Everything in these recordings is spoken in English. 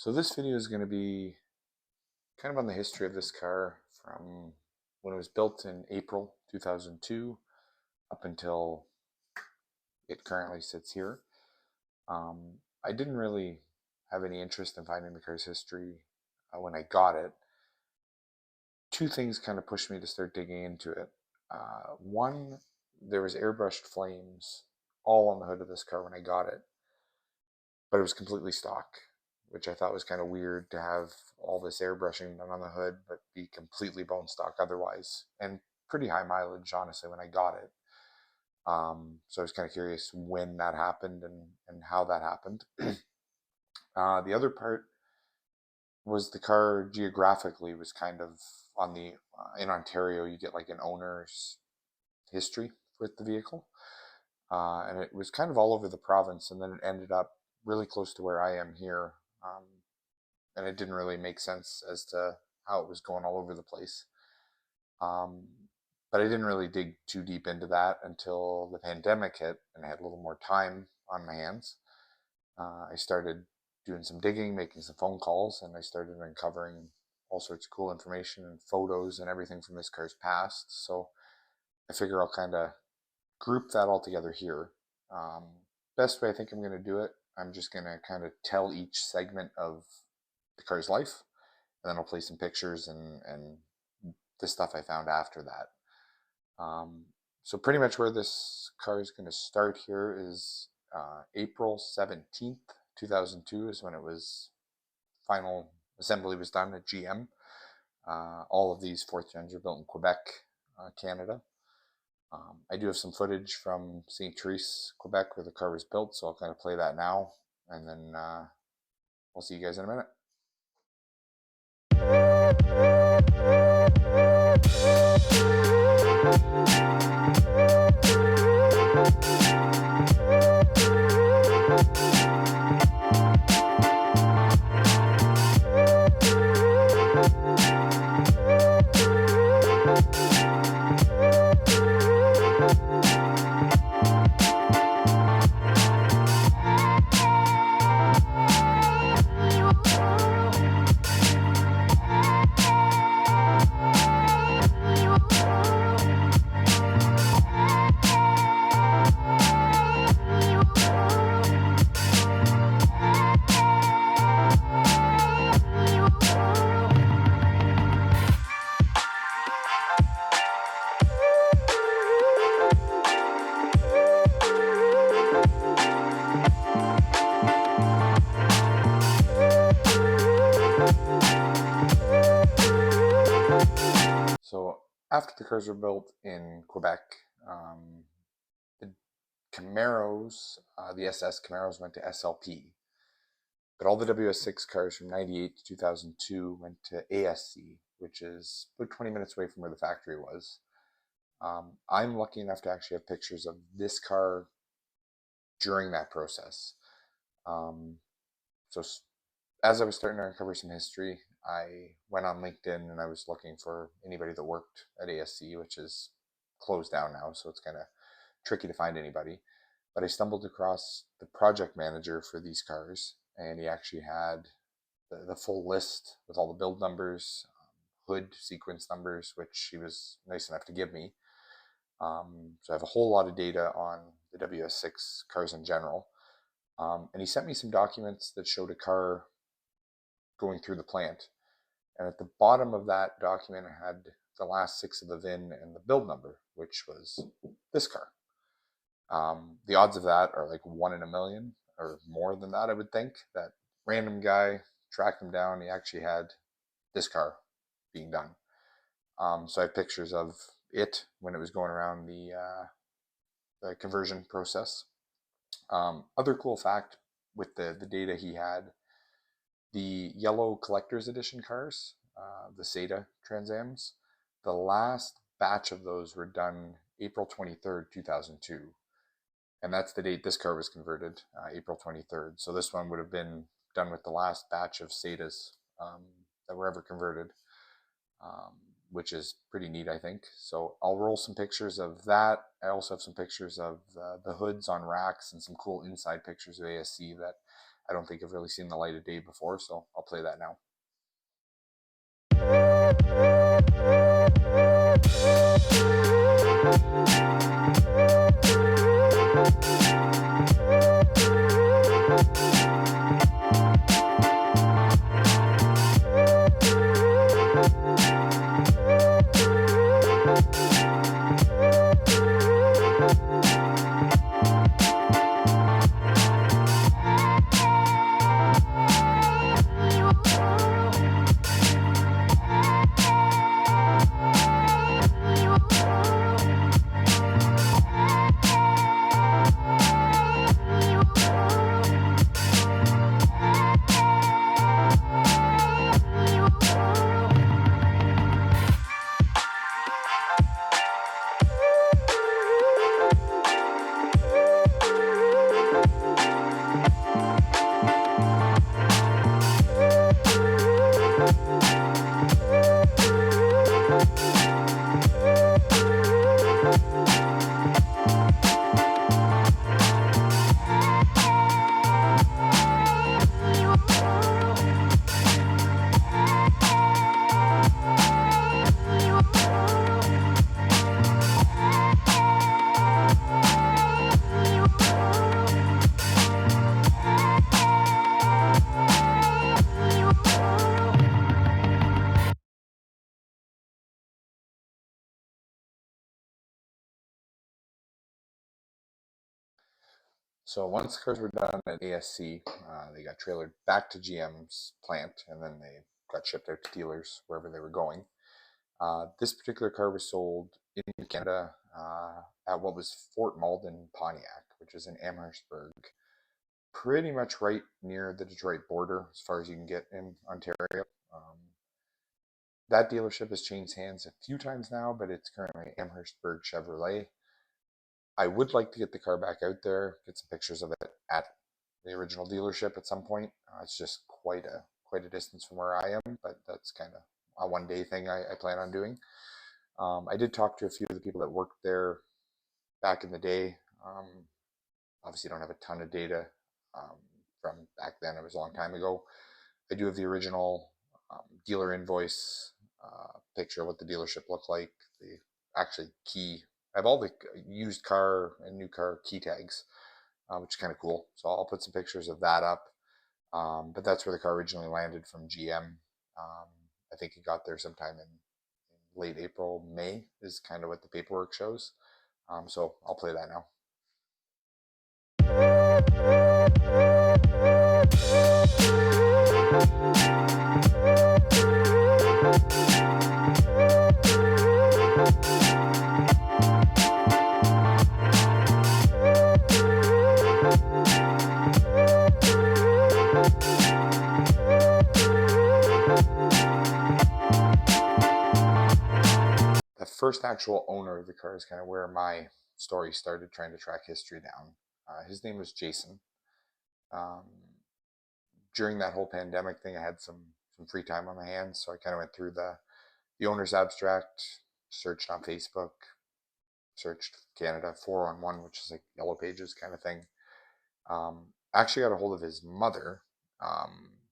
So this video is going to be kind of on the history of this car from when it was built in April 2002 up until it currently sits here. I didn't really have any interest in finding the car's history when I got it. Two things kind of pushed me to start digging into it. One, there was airbrushed flames all on the hood of this car when I got it, but it was completely stock, which I thought was kind of weird to have all this airbrushing done on the hood, but be completely bone stock otherwise, and pretty high mileage, honestly, when I got it. So I was kind of curious when that happened and how that happened. The other part was the car geographically was kind of on the, in Ontario, you get like an owner's history with the vehicle. And it was kind of all over the province, and then it ended up really close to where I am here. And it didn't really make sense as to how it was going all over the place. But I didn't really dig too deep into that until the pandemic hit and I had a little more time on my hands. I started doing some digging, making some phone calls, and I started uncovering all sorts of cool information and photos and everything from this car's past. So I figure I'll kind of group that all together here. Best way I think I'm going to do it, I'm just going to kind of tell each segment of the car's life, and then I'll play some pictures and the stuff I found after that. So pretty much where this car is going to start here is April 17th, 2002 is when it was, final assembly was done at GM. All of these fourth gens are built in Quebec, Canada. I do have some footage from St. Therese, Quebec, where the car was built, so I'll kind of play that now, and then I'll see you guys in a minute. So after the cars were built in Quebec, the Camaros, the SS Camaros went to SLP, but all the WS6 cars from 98 to 2002 went to ASC, which is about 20 minutes away from where the factory was. I'm lucky enough to actually have pictures of this car during that process. So as I was starting to uncover some history, I went on LinkedIn and I was looking for anybody that worked at ASC, which is closed down now, so it's kind of tricky to find anybody. But I stumbled across the project manager for these cars, and he actually had the full list with all the build numbers, hood sequence numbers, which he was nice enough to give me. So I have a whole lot of data on the WS6 cars in general. And he sent me some documents that showed a car going through the plant. And at the bottom of that document, I had the last 6 of the VIN and the build number, which was this car. The odds of that are like 1 in a million or more than that, I would think. That random guy tracked him down. He actually had this car being done. So I have pictures of it when it was going around the conversion process. Other cool fact with the data he had, the yellow collector's edition cars, the SETA Trans Ams, the last batch of those were done April 23rd, 2002. And that's the date this car was converted, April 23rd. So this one would have been done with the last batch of SETAs that were ever converted, which is pretty neat, I think. So I'll roll some pictures of that. I also have some pictures of the hoods on racks and some cool inside pictures of ASC that I don't think have really seen the light of day before, so I'll play that now. So once the cars were done at ASC, they got trailered back to GM's plant, and then they got shipped out to dealers wherever they were going. This particular car was sold in Canada at what was Fort Malden, Pontiac, which is in Amherstburg, pretty much right near the Detroit border as far as you can get in Ontario. That dealership has changed hands a few times now, but it's currently Amherstburg Chevrolet. I would like to get the car back out there, get some pictures of it at the original dealership at some point. It's just quite a distance from where I am, but that's kind of a one-day thing I plan on doing. I did talk to a few of the people that worked there back in the day. Obviously, don't have a ton of data from back then. It was a long time ago. I do have the original dealer invoice picture of what the dealership looked like. The actually key. I have all the used car and new car key tags, which is kind of cool. So I'll put some pictures of that up. But that's where the car originally landed from GM. I think it got there sometime in late April, May is kind of what the paperwork shows. So I'll play that now. The first actual owner of the car is kind of where my story started, trying to track history down. His name was Jason. During that whole pandemic thing, I had some free time on my hands, so I kind of went through the owner's abstract, searched on Facebook, searched Canada 411, which is like Yellow Pages kind of thing. Actually got a hold of his mother.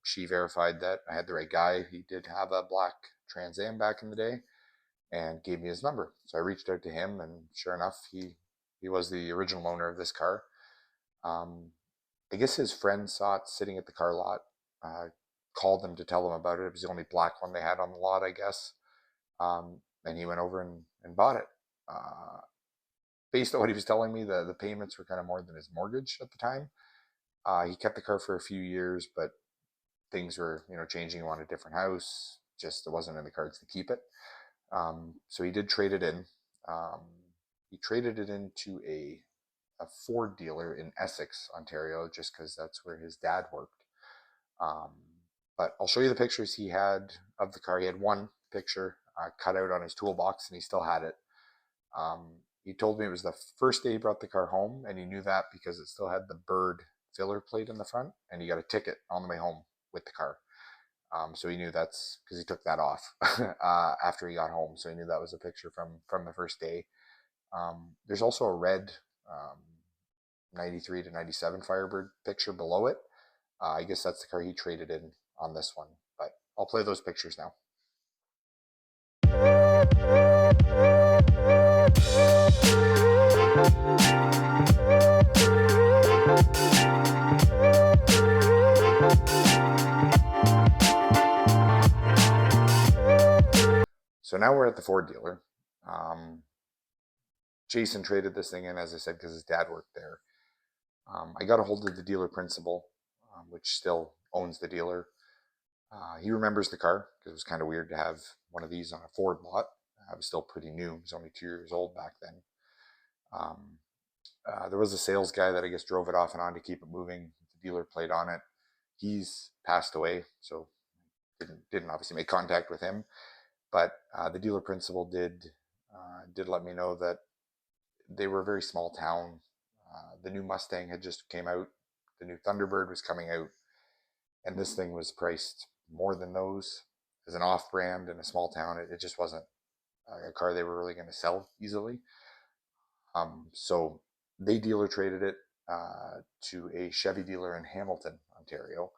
She verified that I had the right guy. He did have a black Trans Am back in the day, and gave me his number. So I reached out to him, and sure enough, he was the original owner of this car. I guess his friend saw it sitting at the car lot, called them to tell them about it. It was the only black one they had on the lot, I guess. And he went over and bought it. Based on what he was telling me, the payments were kind of more than his mortgage at the time. He kept the car for a few years, but things were, changing. He wanted a different house. Just it wasn't in the cards to keep it. So he did trade it in. He traded it into a Ford dealer in Essex, Ontario, just because that's where his dad worked. But I'll show you the pictures he had of the car. He had one picture cut out on his toolbox, and he still had it. He told me it was the first day he brought the car home, and he knew that because it still had the bird filler plate in the front, and he got a ticket on the way home with the car. So he knew that's because he took that off after he got home. So he knew that was a picture from the first day. There's also a red 93 to 97 Firebird picture below it. I guess that's the car he traded in on this one, but I'll play those pictures now. So now we're at the Ford dealer. Jason traded this thing in, as I said, because his dad worked there. I got a hold of the dealer principal, which still owns the dealer. He remembers the car because it was kind of weird to have one of these on a Ford lot. I was still pretty new. I was only 2 years old back then. There was a sales guy that I guess drove it off and on to keep it moving. The dealer played on it. He's passed away, so didn't obviously make contact with him. But the dealer principal did let me know that they were a very small town. The new Mustang had just came out. The new Thunderbird was coming out. And this thing was priced more than those. As an off-brand in a small town, it just wasn't a car they were really going to sell easily. So they dealer traded it to a Chevy dealer in Hamilton, Ontario.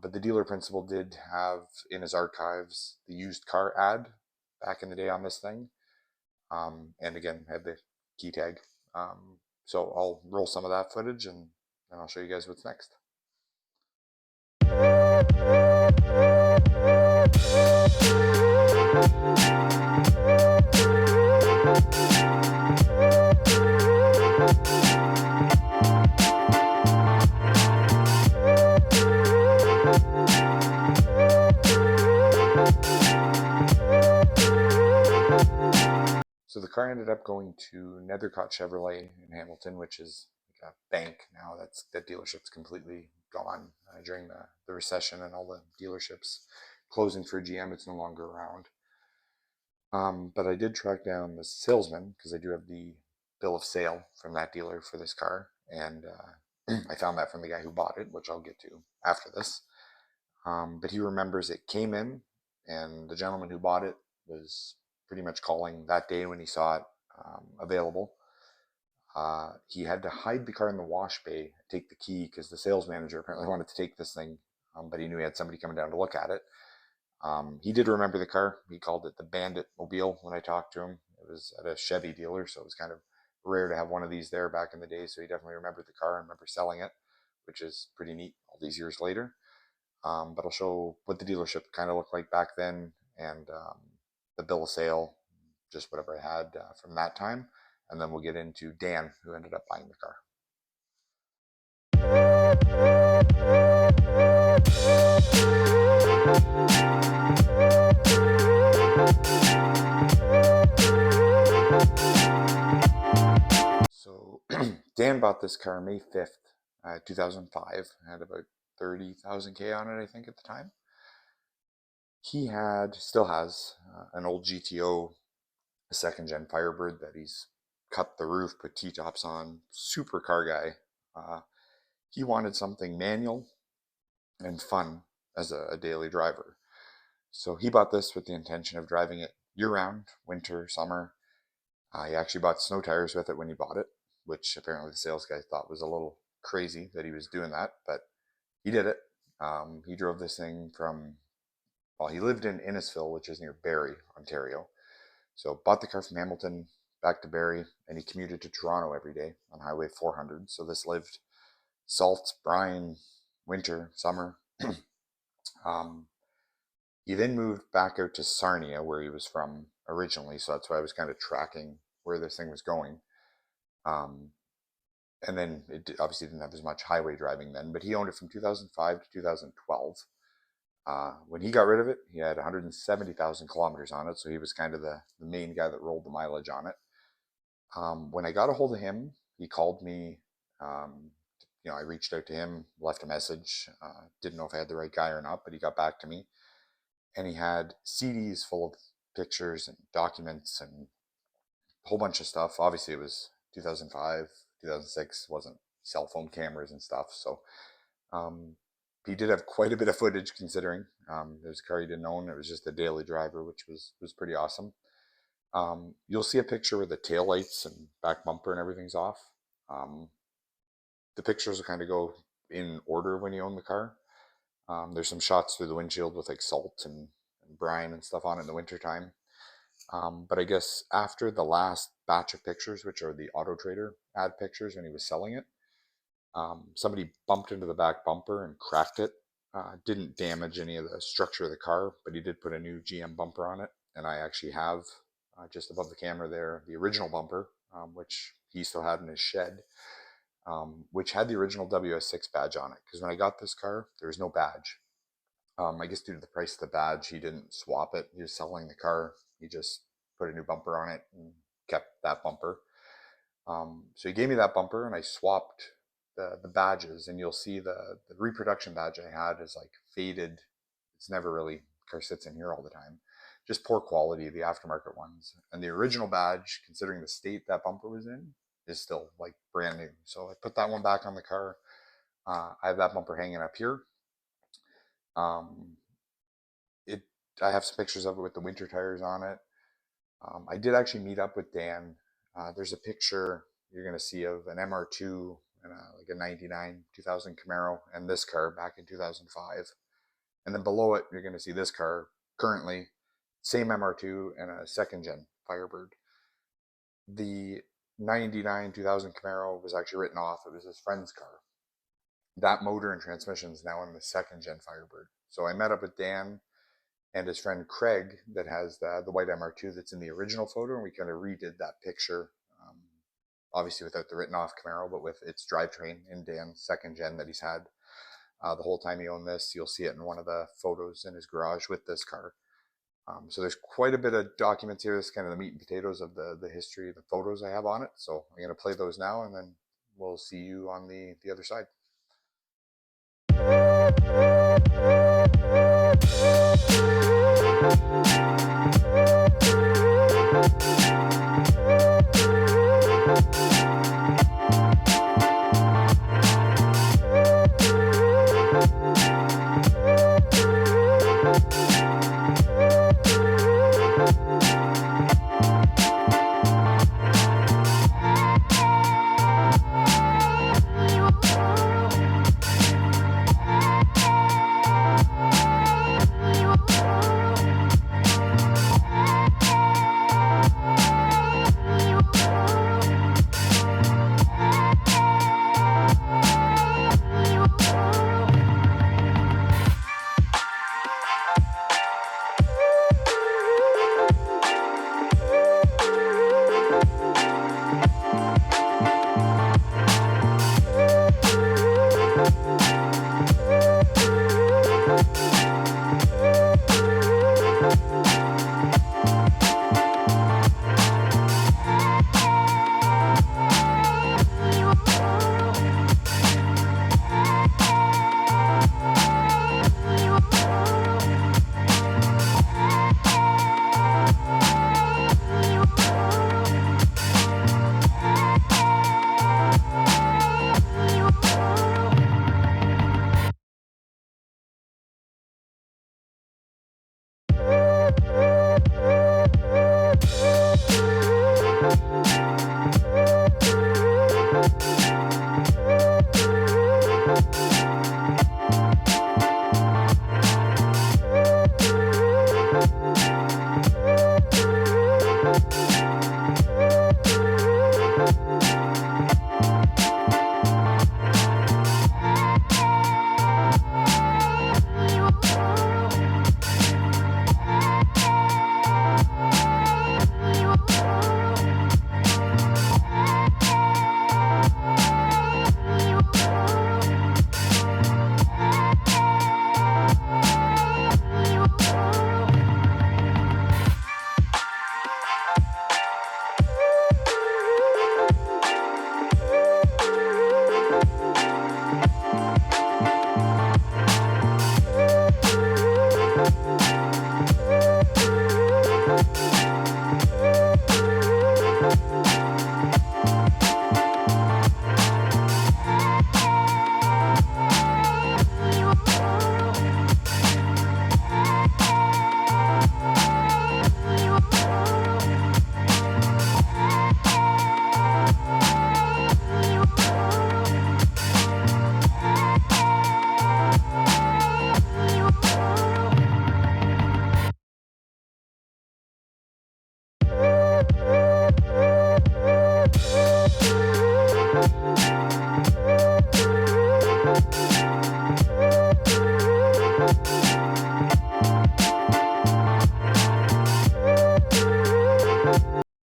But the dealer principal did have in his archives the used car ad back in the day on this thing. And again, had the key tag. So I'll roll some of that footage and I'll show you guys what's next. So the car ended up going to Nethercott Chevrolet in Hamilton, which is like a bank now. That dealership's completely gone during the recession and all the dealerships closing for GM. It's no longer around. But I did track down the salesman because I do have the bill of sale from that dealer for this car, and I found that from the guy who bought it, which I'll get to after this. But he remembers it came in, and the gentleman who bought it was pretty much calling that day when he saw it available. He had to hide the car in the wash bay, take the key, because the sales manager apparently wanted to take this thing, but he knew he had somebody coming down to look at it. He did remember the car. He called it the Bandit Mobile when I talked to him. It was at a Chevy dealer, so it was kind of rare to have one of these there back in the day, so he definitely remembered the car and remember selling it, which is pretty neat all these years later. But I'll show what the dealership kind of looked like back then and the bill of sale, just whatever I had from that time. And then we'll get into Dan, who ended up buying the car. So Dan bought this car May 5th, 2005. Had about 30,000 K on it, I think, at the time. He still has an old GTO, a second gen Firebird that he's cut the roof, put T-tops on. Super car guy. He wanted something manual and fun as a daily driver. So he bought this with the intention of driving it year-round, winter, summer. He actually bought snow tires with it when he bought it, which apparently the sales guy thought was a little crazy that he was doing that, but he did it. He drove this thing he lived in Innisfil, which is near Barrie, Ontario. So bought the car from Hamilton back to Barrie, and he commuted to Toronto every day on Highway 400. So this lived salt, brine, winter, summer. He then moved back out to Sarnia, where he was from originally. So that's why I was kind of tracking where this thing was going. And then it obviously didn't have as much highway driving then, but he owned it from 2005 to 2012. When he got rid of it, he had 170,000 kilometers on it, so he was kind of the main guy that rolled the mileage on it. When I got a hold of him, he called me. I reached out to him, left a message. Didn't know if I had the right guy or not, but he got back to me. And he had CDs full of pictures and documents and a whole bunch of stuff. Obviously, it was 2005, 2006, wasn't cell phone cameras and stuff. So he did have quite a bit of footage considering. There's a car he didn't own. It was just a daily driver, which was pretty awesome. You'll see a picture where the taillights and back bumper and everything's off. The pictures will kind of go in order when you own the car. There's some shots through the windshield with like salt and brine and stuff on it in the wintertime. But I guess after the last batch of pictures, which are the Auto Trader ad pictures when he was selling it, somebody bumped into the back bumper and cracked it. Didn't damage any of the structure of the car, but he did put a new GM bumper on it. And I actually have, just above the camera there, the original bumper, which he still had in his shed, which had the original WS6 badge on it. Because when I got this car, there was no badge. I guess due to the price of the badge, he didn't swap it. He was selling the car. He just put a new bumper on it and kept that bumper. So he gave me that bumper, and I swapped the badges, and you'll see the reproduction badge I had is like faded. It's never really, the car sits in here all the time. Just poor quality, the aftermarket ones. And the original badge, considering the state that bumper was in, is still like brand new. So I put that one back on the car. I have that bumper hanging up here. I have some pictures of it with the winter tires on it. I did actually meet up with Dan. There's a picture you're going to see of an MR2 and like a 99 2000 Camaro and this car back in 2005. And then below it, you're going to see this car currently, same MR2 and a second gen Firebird. The 99 2000 Camaro was actually written off. It was his friend's car. That motor and transmission is now in the second gen Firebird. So I met up with Dan and his friend Craig that has the white MR2 that's in the original photo, and we kind of redid that picture, obviously without the written off Camaro, but with its drivetrain in Dan's second gen that he's had the whole time he owned this. You'll see it in one of the photos in his garage with this car. So there's quite a bit of documents here. This is kind of the meat and potatoes of the history, the photos I have on it. So I'm going to play those now, and then we'll see you on the other side.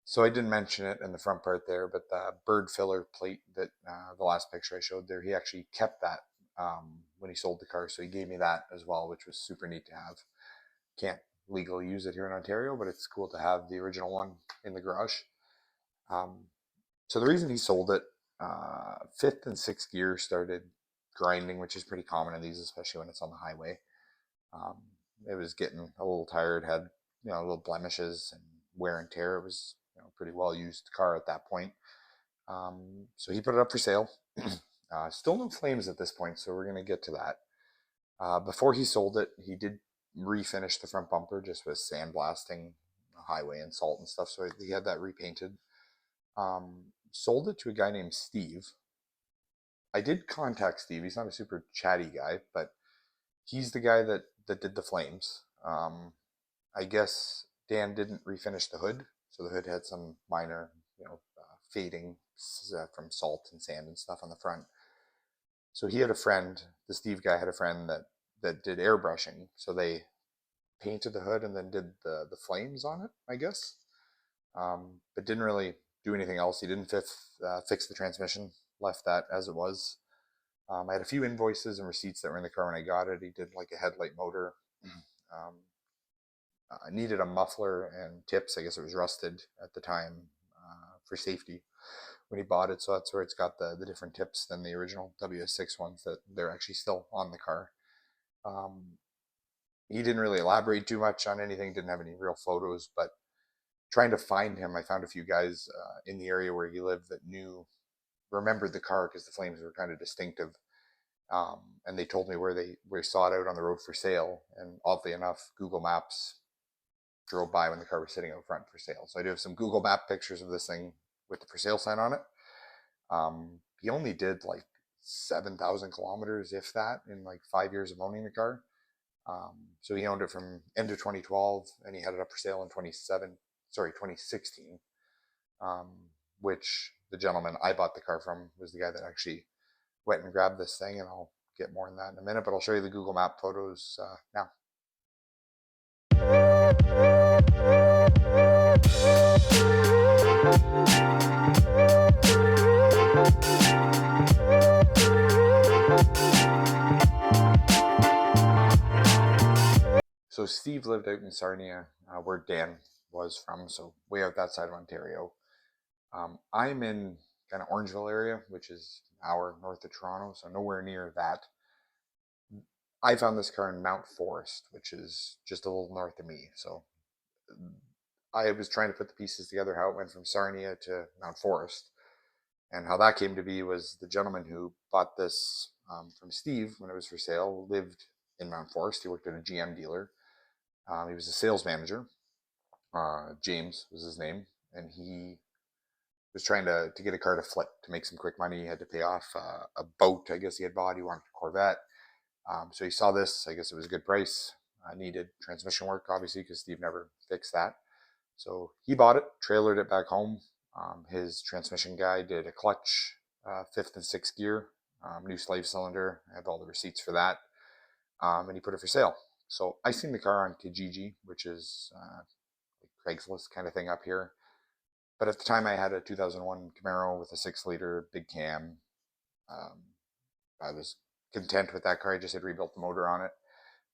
So I didn't mention it in the front part there, but the bird filler plate that the last picture I showed there, he actually kept that when he sold the car. So he gave me that as well, which was super neat to have. Can't legally use it here in Ontario, but it's cool to have the original one in the garage. Um, so the reason he sold it, fifth and sixth gear started grinding, which is pretty common in these, especially when it's on the highway. Um, it was getting a little tired, had little blemishes and wear and tear. It was pretty well used car at that point. So he put it up for sale. Still no flames at this point, so we're gonna get to that. Before he sold it, he did refinish the front bumper just with sandblasting, highway and salt and stuff. So he had that repainted. Sold it to a guy named Steve. I did contact Steve. He's not a super chatty guy, but he's the guy that did the flames. I guess Dan didn't refinish the hood, so the hood had some minor, fading from salt and sand and stuff on the front. So he had a friend, the Steve guy had a friend that did airbrushing. So they painted the hood and then did the flames on it, I guess. But didn't really do anything else. He didn't fix the transmission, left that as it was. I had a few invoices and receipts that were in the car when I got it. He did like a headlight motor. I needed a muffler and tips. I guess it was rusted at the time for safety when he bought it. So that's where it's got the different tips than the original WS6 ones that they're actually still on the car. He didn't really elaborate too much on anything, didn't have any real photos, but trying to find him, I found a few guys in the area where he lived that remembered the car because the flames were kind of distinctive. And they told me where they saw it out on the road for sale. And oddly enough, Google Maps drove by when the car was sitting out front for sale. So I do have some Google Map pictures of this thing with the for sale sign on it. He only did like 7,000 kilometers, if that, in like 5 years of owning the car. So he owned it from end of 2012, and he had it up for sale in 2016, which the gentleman I bought the car from was the guy that actually went and grabbed this thing, and I'll get more on that in a minute, but I'll show you the Google Map photos now. So Steve lived out in Sarnia, where Dan was from, so way out that side of Ontario. I'm in kind of Orangeville area, which is an hour north of Toronto, so nowhere near that. I found this car in Mount Forest, which is just a little north of me. So I was trying to put the pieces together, how it went from Sarnia to Mount Forest. And how that came to be was the gentleman who bought this from Steve when it was for sale lived in Mount Forest. He worked at a GM dealer. He was a sales manager. James was his name. And he was trying to get a car to flip to make some quick money. He had to pay off a boat, I guess he had bought. He wanted a Corvette. So he saw this. I guess it was a good price. Needed transmission work, obviously, because Steve never fixed that. So he bought it, trailered it back home. His transmission guy did a clutch, fifth and sixth gear, new slave cylinder. I have all the receipts for that. And he put it for sale. So I seen the car on Kijiji, which is Craigslist kind of thing up here. But at the time I had a 2001 Camaro with a 6-liter big cam. I was content with that car. I just had rebuilt the motor on it.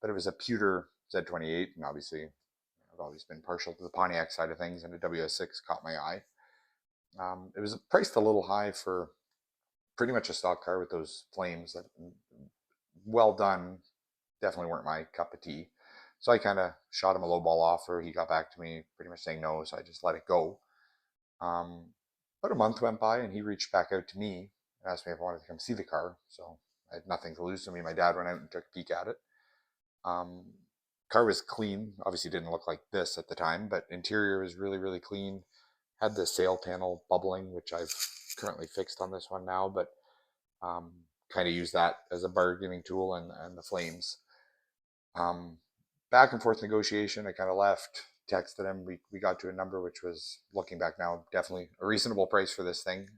But it was a pewter Z28, and obviously I've always been partial to the Pontiac side of things, and a WS6 caught my eye. It was priced a little high for pretty much a stock car with those flames that, well done, definitely weren't my cup of tea. So I kind of shot him a lowball offer. He got back to me pretty much saying no, so I just let it go. About a month went by, and he reached back out to me and asked me if I wanted to come see the car. So I had nothing to lose, so me and my dad went out and took a peek at it. Car was clean. Obviously didn't look like this at the time, but interior was really, really clean. Had the sail panel bubbling, which I've currently fixed on this one now, but kind of use that as a bargaining tool, and the flames. Back and forth negotiation, I kind of left, texted him. We got to a number which was, looking back now, definitely a reasonable price for this thing.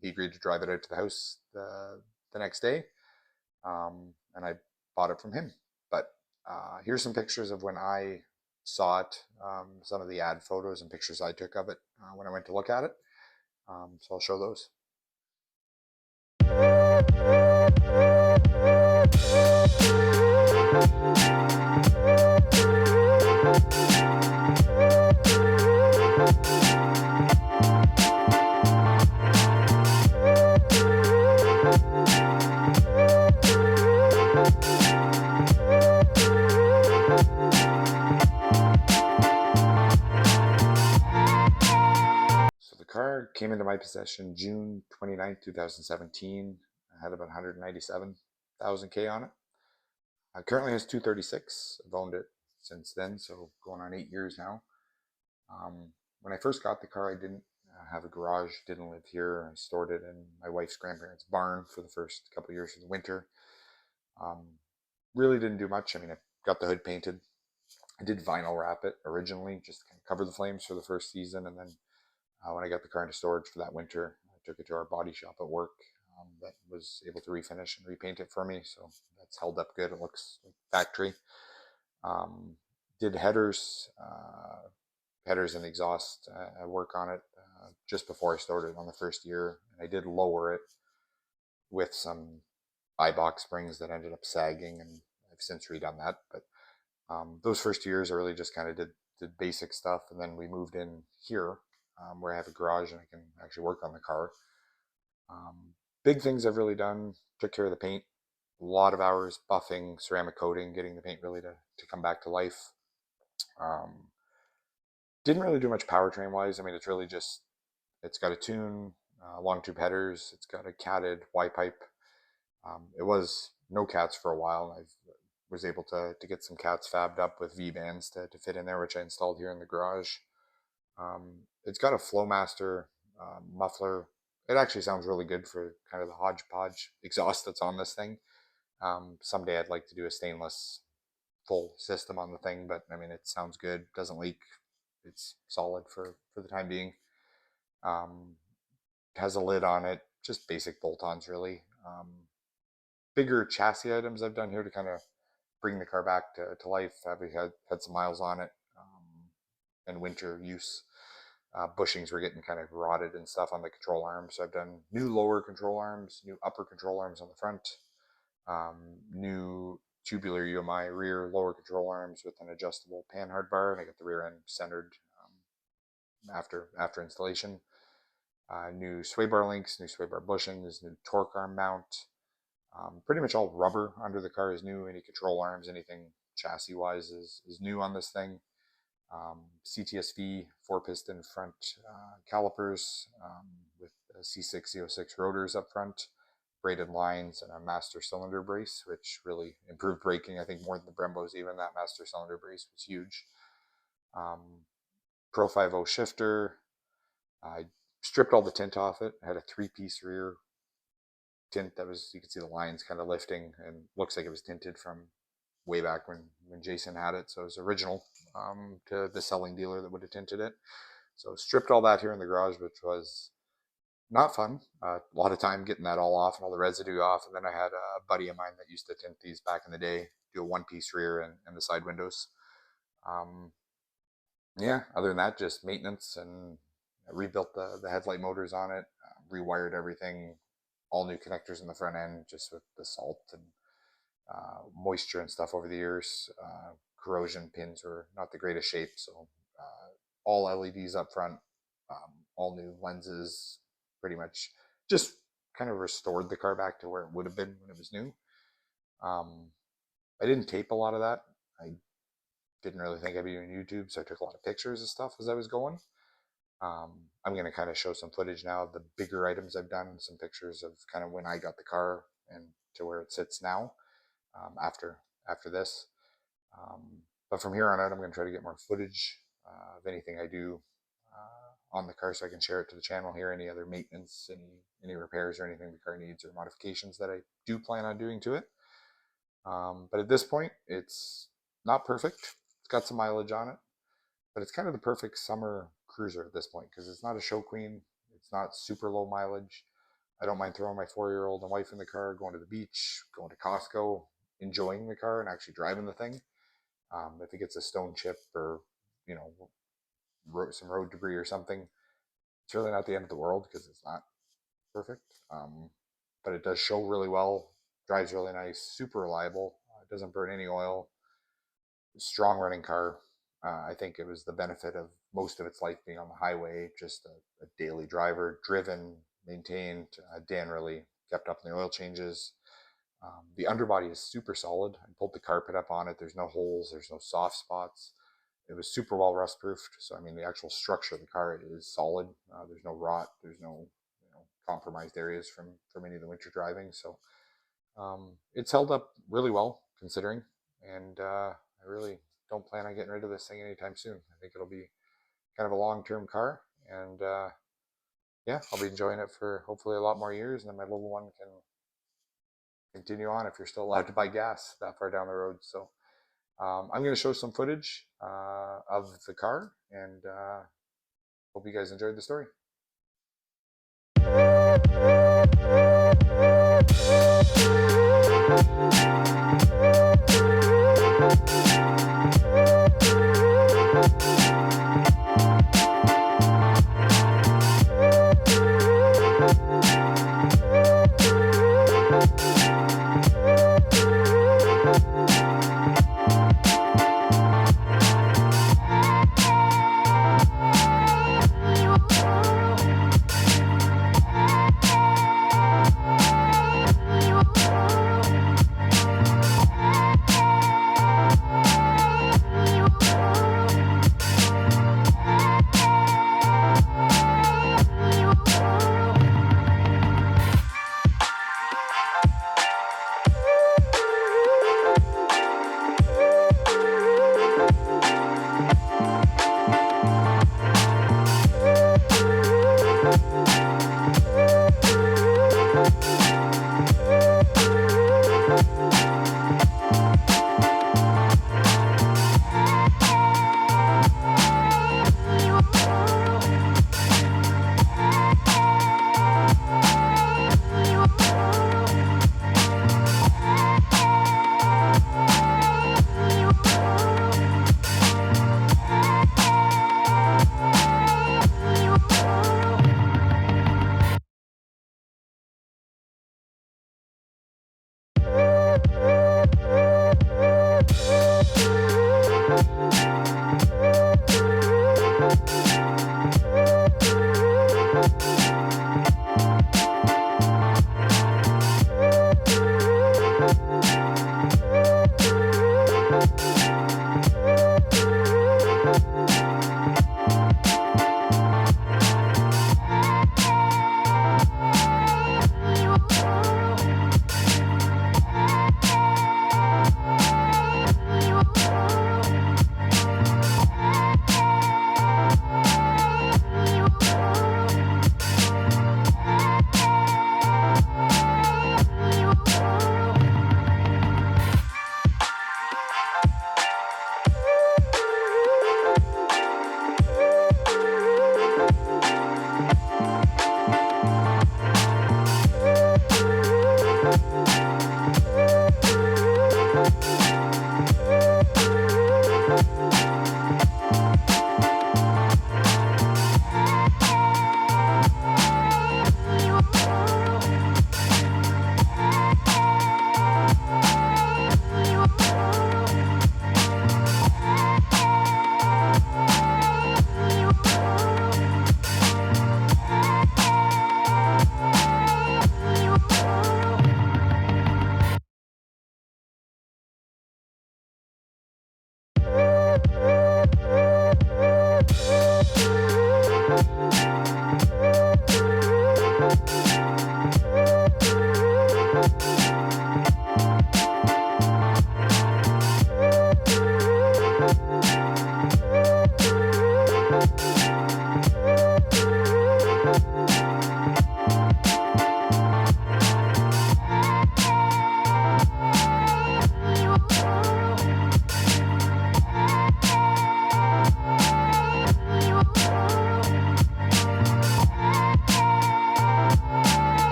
He agreed to drive it out to the house the next day, and I bought it from him. But here's some pictures of when I saw it, some of the ad photos and pictures I took of it when I went to look at it. So I'll show those. So the car came into my possession June 29th, 2017. I had about 197,000 K on it. It currently has 236. I've owned it since then, so going on 8 years now. When I first got the car, I didn't have a garage, didn't live here. I stored it in my wife's grandparents' barn for the first couple of years of the winter. Really didn't do much. I mean, I got the hood painted. I did vinyl wrap it originally, just to kind of cover the flames for the first season. And then when I got the car into storage for that winter, I took it to our body shop at work that was able to refinish and repaint it for me. So that's held up good. It looks like factory. Did headers and exhaust work on it just before I started on the first year. And I did lower it with some eye-box springs that ended up sagging, and I've since redone that. But those first years I really just kind of did basic stuff, and then we moved in here where I have a garage and I can actually work on the car. Big things I've really done: took care of the paint, a lot of hours buffing, ceramic coating, getting the paint really to come back to life. Didn't really do much powertrain wise. I mean, it's really just, it's got a tune, long tube headers, it's got a catted Y pipe. It was no cats for a while. I was able to get some cats fabbed up with V-bands to fit in there, which I installed here in the garage. It's got a Flowmaster muffler. It actually sounds really good for kind of the hodgepodge exhaust that's on this thing. Someday I'd like to do a stainless full system on the thing, but I mean, it sounds good, doesn't leak. It's solid for the time being. Has a lid on it, just basic bolt-ons really. Bigger chassis items I've done here to kind of bring the car back to life. I've had some miles on it, and winter use. Bushings were getting kind of rotted and stuff on the control arms. So I've done new lower control arms, new upper control arms on the front, new tubular UMI rear lower control arms with an adjustable panhard bar, and I got the rear end centered after installation. New sway bar links, new sway bar bushings, new torque arm mount. Pretty much all rubber under the car is new. Any control arms, anything chassis wise is new on this thing. CTS-V 4-piston front calipers with C6 Z06 rotors up front, braided lines, and a master cylinder brace, which really improved braking, I think, more than the Brembos even. That master cylinder brace was huge. Pro 5.0 shifter. I stripped all the tint off it. I had a 3-piece rear tint that was, you could see the lines kind of lifting, and looks like it was tinted from way back when Jason had it. So it was original to the selling dealer that would have tinted it. So stripped all that here in the garage, which was not fun. A lot of time getting that all off and all the residue off. And then I had a buddy of mine that used to tint these back in the day, do a 1-piece rear and the side windows. Yeah, other than that, just maintenance, and I rebuilt the headlight motors on it, rewired everything, all new connectors in the front end, just with the salt and moisture and stuff over the years. Corrosion pins were not the greatest shape, so all LEDs up front, all new lenses, pretty much just kind of restored the car back to where it would have been when it was new. I didn't tape a lot of that. I didn't really think I'd be doing YouTube, so I took a lot of pictures of stuff as I was going. I'm going to kind of show some footage now of the bigger items I've done, some pictures of kind of when I got the car and to where it sits now after this. But from here on out, I'm going to try to get more footage of anything I do on the car, so I can share it to the channel here. Any other maintenance, any repairs or anything the car needs, or modifications that I do plan on doing to it. But at this point, it's not perfect. It's got some mileage on it, but it's kind of the perfect summer cruiser at this point, because it's not a show queen. It's not super low mileage. I don't mind throwing my 4-year-old and wife in the car, going to the beach, going to Costco, enjoying the car and actually driving the thing. If it gets a stone chip or, you know, some road debris or something, it's really not the end of the world because it's not perfect. But it does show really well, drives really nice, super reliable. It doesn't burn any oil. Strong running car. I think it was the benefit of most of its life being on the highway, just a daily driver, driven, maintained. Dan really kept up in the oil changes. The underbody is super solid. I pulled the carpet up on it. There's no holes. There's no soft spots. It was super well rust proofed. So I mean, the actual structure of the car is solid. There's no rot. There's no, you know, compromised areas from any of the winter driving. So it's held up really well considering, and I really don't plan on getting rid of this thing anytime soon. I think it'll be kind of a long-term car, and yeah, I'll be enjoying it for hopefully a lot more years, and then my little one can continue on if you're still allowed to buy gas that far down the road. So I'm going to show some footage of the car, and hope you guys enjoyed the story.